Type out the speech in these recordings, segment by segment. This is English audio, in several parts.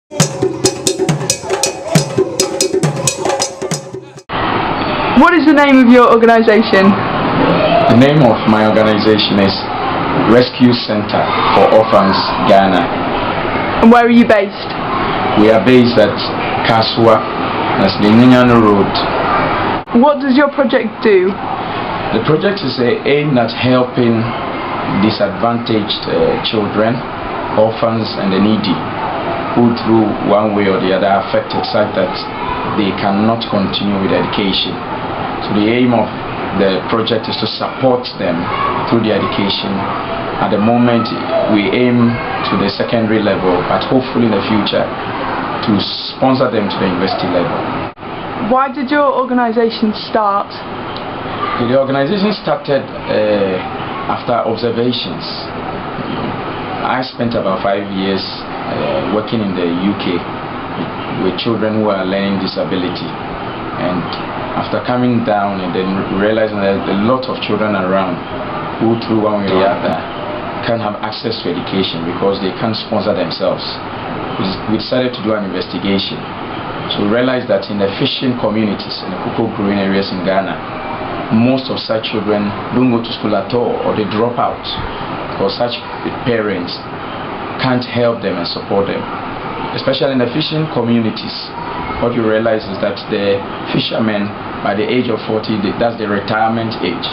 What is the name of your organization? The name of my organization is Rescue Center for Orphans-Ghana. And where are you based? We are based at Kasoa, that's the Ghanaian road. What does your project do? The project is aimed at helping disadvantaged children, orphans and the needy, who through one way or the other are affected such that they cannot continue with education. So the aim of the project is to support them through the education. At the moment we aim to the secondary level, but hopefully in the future to sponsor them to the university level. Why did your organization start? The organization started after observations. I spent about 5 years working in the UK with children who are learning disability, and after coming down and then realizing that there's a lot of children around who through one way or the other can't have access to education because they can't sponsor themselves, we decided to do an investigation. So we realized that in the fishing communities, in the cocoa growing areas in Ghana, most of such children don't go to school at all, or they drop out because such parents can't help them and support them. Especially in the fishing communities, what you realize is that the fishermen, by the age of 40, that's the retirement age.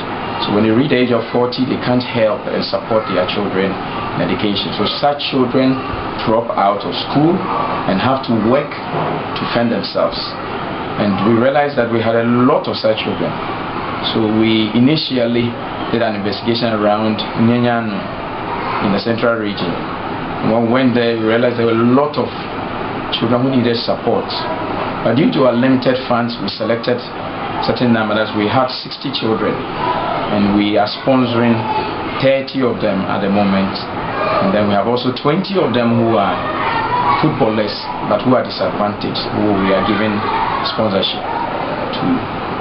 So when they reach the age of 40, they can't help and support their children in education. So such children drop out of school and have to work to fend themselves. And we realized that we had a lot of such children. So we initially did an investigation around Ghanaian in the central region. When we went there, we realized there were a lot of children who needed support. But due to our limited funds, we selected certain numbers. We had 60 children, and we are sponsoring 30 of them at the moment. And then we have also 20 of them who are footballers, but who are disadvantaged, who we are giving sponsorship to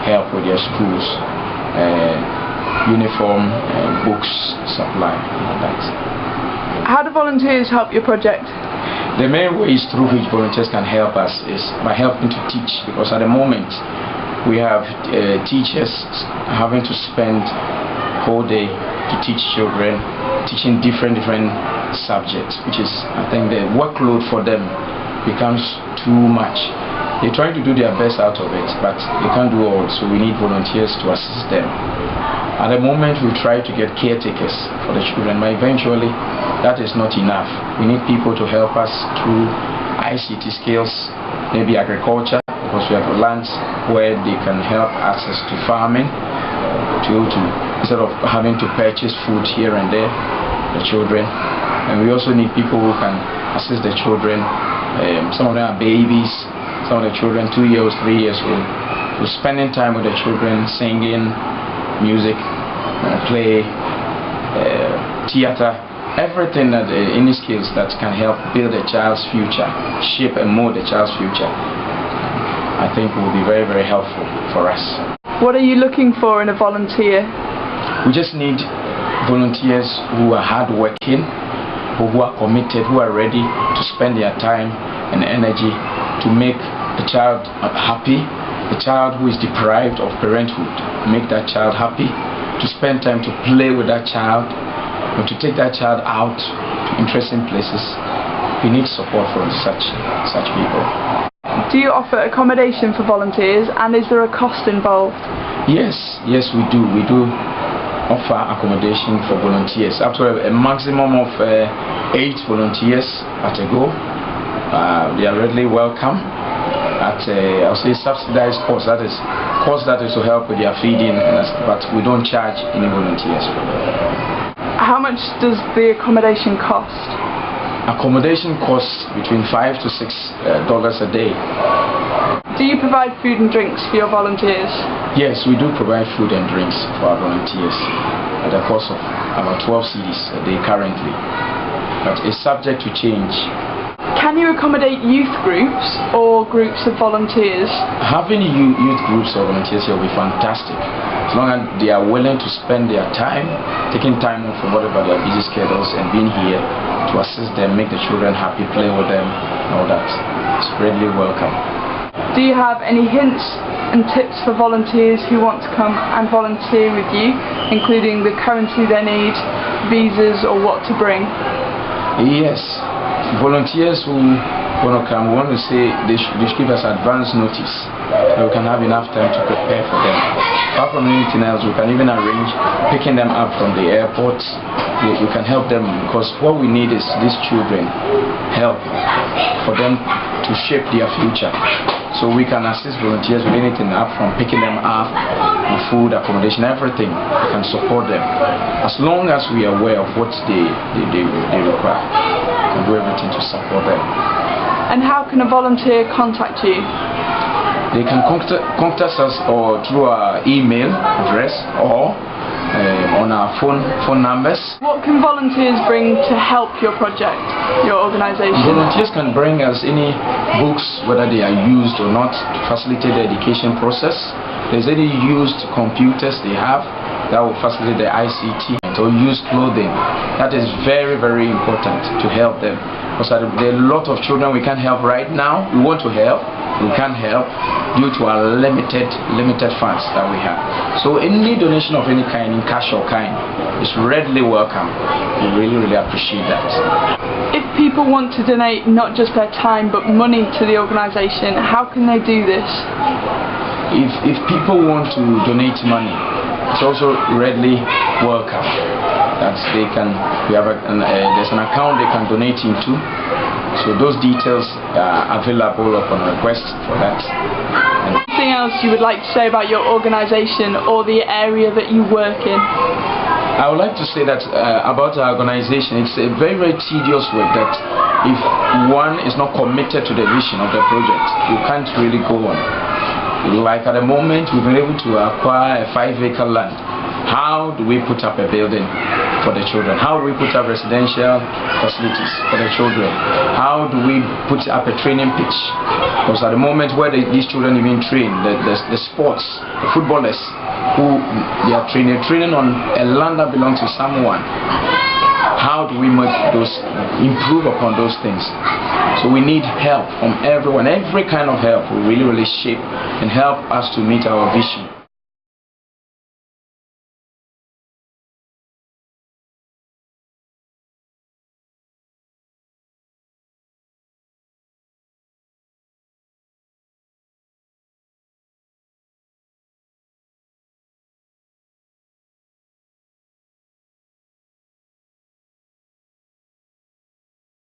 help with their schools, uniform, books, supply, and that. How do volunteers help your project? The main ways through which volunteers can help us is by helping to teach, because at the moment we have teachers having to spend whole day to teach children, teaching different subjects, which is, I think, the workload for them becomes too much. They're trying to do their best out of it, but they can't do all, so we need volunteers to assist them. At the moment we try to get caretakers for the children, but eventually that is not enough. We need people to help us through ICT skills, maybe agriculture, because we have lands where they can help access to farming, instead of having to purchase food here and there, the children. And we also need people who can assist the children. Some of them are babies, some of the children 2 years, 3 years old. So spending time with the children, singing, music, play, theater, everything that any skills that can help build a child's future, shape and mold a child's future, I think will be very, very helpful for us. What are you looking for in a volunteer? We just need volunteers who are hardworking, who are committed, who are ready to spend their time and energy to make a child happy, a child who is deprived of parenthood, make that child happy, to spend time to play with that child, and to take that child out to interesting places. We need support from such people. Do you offer accommodation for volunteers, and is there a cost involved? Yes, we do. We do offer accommodation for volunteers. Up to a maximum of 8 volunteers at a go. They are readily welcome at I'll say subsidized cost. That is cost that is to help with their feeding, but we don't charge any volunteers for that. How much does the accommodation cost? Accommodation costs between $5 to $6 a day. Do you provide food and drinks for your volunteers? Yes, we do provide food and drinks for our volunteers at a cost of about 12 cedis a day currently, but it's subject to change Can you accommodate youth groups or groups of volunteers? Having youth groups or volunteers here will be fantastic, as long as they are willing to spend their time, taking time off from whatever their busy schedules and being here to assist them, make the children happy, play with them, and all that. It's readily welcome. Do you have any hints and tips for volunteers who want to come and volunteer with you, including the currency they need, visas, or what to bring? Yes. Volunteers who want to come, we want to say they should give us advance notice so we can have enough time to prepare for them. Apart from anything else, we can even arrange picking them up from the airport. We can help them, because what we need is these children help for them to shape their future. So we can assist volunteers with anything, up from picking them up, food, accommodation, everything. We can support them as long as we are aware of what they require. We can do everything to support them. And how can a volunteer contact you? They can contact us or through our email address or on our phone numbers. What can volunteers bring to help your project, your organisation? Volunteers can bring us any books, whether they are used or not, to facilitate the education process. There's any used computers they have that will facilitate the ICT, or used clothing. That is very, very important to help them, because there are a lot of children we can't help right now. We want to help, we can't help due to our limited funds that we have. So any donation of any kind, in cash or kind, is readily welcome. We really appreciate that. If people want to donate not just their time but money to the organisation, how can they do this? If people want to donate money, it's also readily welcome. That they can. There's an account they can donate into. So those details are available upon request for that. Anything else you would like to say about your organisation or the area that you work in? I would like to say that about our organisation, it's a very, very tedious work that if one is not committed to the vision of the project, you can't really go on. Like at the moment, we've been able to acquire a 5-acre land. How do we put up a building for the children? How do we put up residential facilities for the children? How do we put up a training pitch? Because at the moment where these children even train, the sports, the footballers who they are training on a land that belongs to someone. How do we make improve upon those things? So we need help from everyone. Every kind of help will really shape and help us to meet our vision.